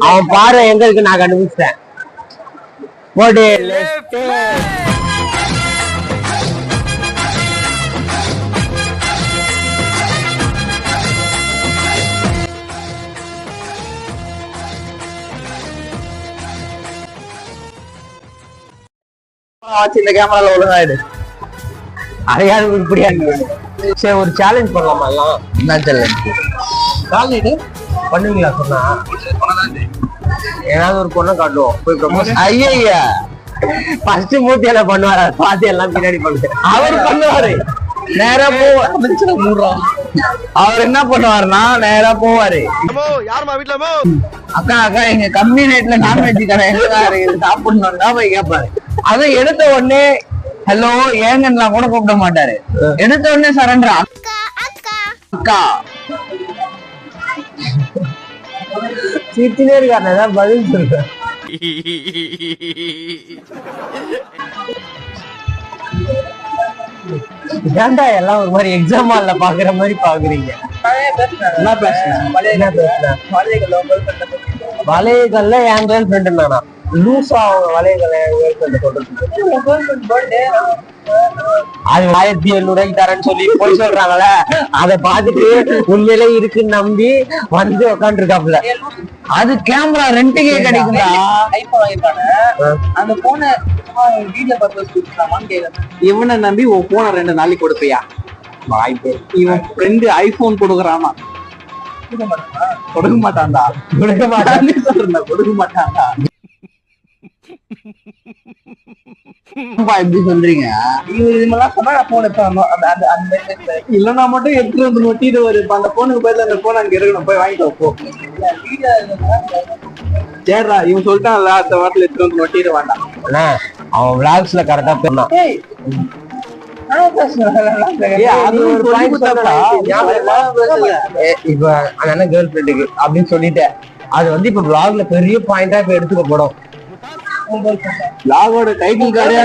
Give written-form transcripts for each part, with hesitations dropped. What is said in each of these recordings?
அவன் பாரு எங்க இருக்கு நான் கண்டுபிடிச்சிட்டேன். போடு இந்த கேமரால ஒழுங்காயிடு. அதையாவது உருப்படியா சரி ஒரு சேலஞ்ச் பண்ணலாமா எல்லாம்? என்ன சேலஞ்ச்? கால்நீடு பண்ணுவீங்களா? சொன்னா ஏதாவது ஒரு பொண்ணை காட்டுவோம் போய் ப்ரமோஸ். ஐயா ஃபர்ஸ்ட் மூர்த்தி எல்லாம் பண்ணுவாரு, பாத்தி எல்லாம் பின்னாடி பண்ணுவாரு. அவர் பண்ணுவாரு நேரா போவோம். அவர் என்ன பண்ணுவாருன்னா நேரா போவாரு. அக்கா அக்கா எங்க கம்மி ரேட்ல நான்வெஜ் கடை எங்கதான் இருக்குது சாப்பிடணும்னா போய் கேட்பாரு. அதை எடுத்த உடனே ஹலோ ஏங்கன்னா கூட கூப்பிட மாட்டாரு. எடுத்த உடனே சரண்டரா அக்கா சிரிச்சுனே இருக்காரு. ஏதாவது பதில் சொல்றேன். ஏன்டா எல்லாம் ஒரு மாதிரி எக்ஸாம் ஹால்ல பாக்குற மாதிரி பாக்குறீங்க? என்ன பேசுறேன்? வளையகல்ல என் கேர்ள் ஃப்ரெண்ட் நானா லூசா அவங்க வளையகல்ல என் கேர்ள் ஃப்ரெண்ட் சொல்றது. அது 1700 தரேன்னு சொல்லி போய் சொல்றாங்கல்ல, அதை பார்த்துட்டு உண்மையிலே இருக்குன்னு நம்பி வந்து உட்காந்து இருக்காப்புல. அது கேமரா ரெண்டுக்கே கிடைக்குதா? அந்த போன வீடியோ பர்பஸ் கொடுக்கலாமான்னு கேக்குறேன். இவனை நம்பி உன் போன 2 நாளைக்கு கொடுப்பியா? வாய்ப்பு. இவன் ஃப்ரெண்டு ஐபோன் கொடுக்குறானா? கொடுக்க மாட்டான்டா. கொடுக்க மாட்டான்னு சொல்றேன், கொடுக்க மாட்டான்டா. எப்படி சொல்றீங்க? இல்லன்னா மட்டும் எடுத்துட்டு வந்து ஒட்டிட்டு வருது. அந்த போனுக்கு பதில் அந்த போன் அங்க இருக்கணும், போய் வாங்கிட்டு போ. சரிடா இவன் சொல்லிட்டான்ல, அந்த வாட்டில எடுத்துட்டு வந்து ஒட்டிட்டு வேண்டாம். அவன் விளாக்ஸ்ல கரெக்டா போனான். இப்ப அந்த கேர்ள் ஃப்ரெண்டுக்கு அப்படின்னு சொல்லிட்டேன். அது வந்து இப்ப விளாக்ல பெரிய பாயிண்டா இப்ப எடுத்துக்க போடும். லாகோட டைட்டில் கார்டே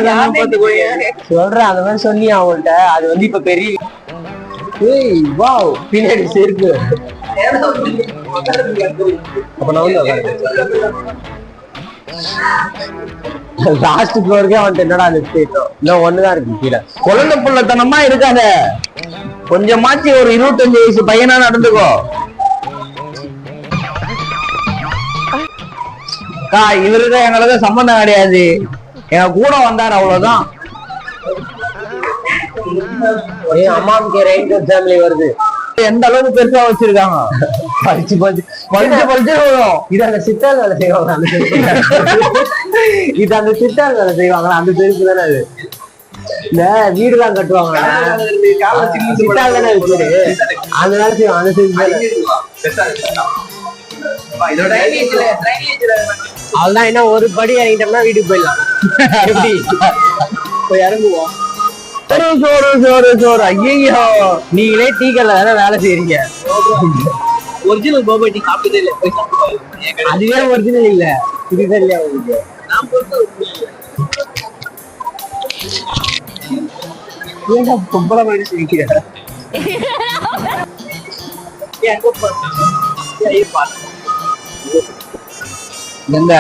சொல்றேன் அந்த மாதிரி சொல்லி அவங்கள்ட்ட. அது வந்து இப்ப பெரிய பின்னாடி செருக்கு. அப்ப நான் லாஸ்ட் ஃப்ளோருக்கே அவன்ட்டு என்னடா இல்ல ஒண்ணுதான் இருக்கு கீழே. குழந்தை பிள்ளைத்தனமா இருக்காத, கொஞ்சமாச்சு ஒரு 25 வயசு பையனா நடந்துக்கோ. இவருக்கு எங்களுக்கு சம்பந்தம் கிடையாது, என் கூட வந்தாரு அவ்வளவுதான். அம்மாவுக்கு ரெயின் ஃபேமிலி வருது. எந்த அளவுக்கு பெருசா வச்சிருக்காங்க. படிச்சு இது அந்த சித்தாள் வேலை செய்வாங்க. இது அந்த சித்தாள் வேலை செய்வாங்க. அந்த பெருசு தானே அது. இந்த வீடுலாம் கட்டுவாங்க, சித்தாள் தானே இருக்கு. அந்த வேலை செய்வாங்க. அந்த அதுதான் என்ன ஒரு படி இறங்கிட்டோம்னா வீட்டுக்கு போயிடலாம். எப்படி போய் இறங்குவோம். சோறு ஐயோ, நீங்களே டீ கல்ல தானே வேலை செய்யறீங்க. ஒரிஜினல் போபா டீ சாப்பிட்டதே இல்ல. அதுவே ஒரிஜினல் இல்ல, இதுதான் இல்லையா உங்களுக்கு? பொம்பளை மாதிரி சிரிக்கிறேன். எந்த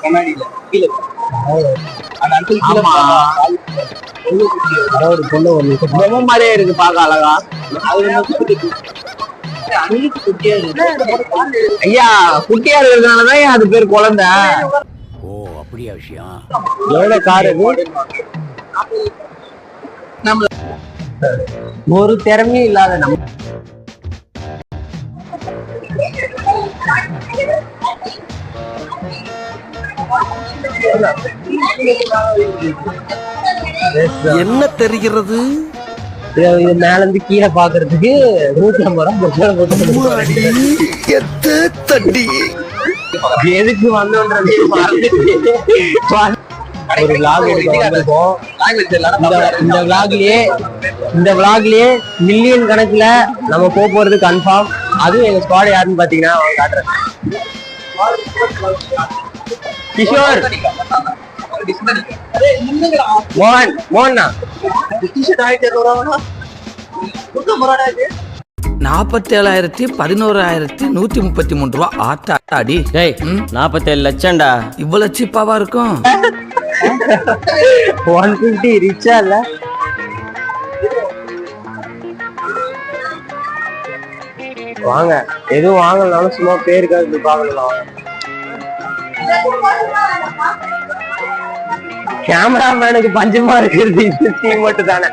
கண்ணாடியில கீழே ஒரு பொண்ணு ஒண்ணு மாதிரியே இருக்கு, பார்க்க அழகா. ஐயா குட்டியா இருக்கிறதுனாலதான் அது பேர் குழந்தை. ஓ அப்படியா விஷயம்? எவ்வளவு காரு ஒரு திறமையும் இல்லாத நம்ம என்ன தெரிகிறது? இது மேல இருந்து கீழே பாக்குறதுக்கு 150 ரூபா எதுக்கு வந்தோன்றது ஒரு vlog எடுக்க வந்திருக்கோம். இந்த vlogலயே மில்லியன் கணக்குல நம்ம போறது கன்ஃபார்ம். அதுவும் எங்க ஸ்குவாட் யாருன்னு பாத்தீங்கன்னா அவங்க காட்டுறேன். கிஷோர், மோகன் 47,000 11,133 ரூபா. ஆத்தாடி டேய் 47 லட்சம்டா. இவ்வளவு சீப்பாவா இருக்கும்? 150 ரிச்சா இல்ல? வாங்க, எதுவும் வாங்கலனாலும் சும்மா பேருக்காக பாக்கலாம். கேமராமேனுக்கு பஞ்சமா இருக்கிறது இது டீ மட்டும் தானே.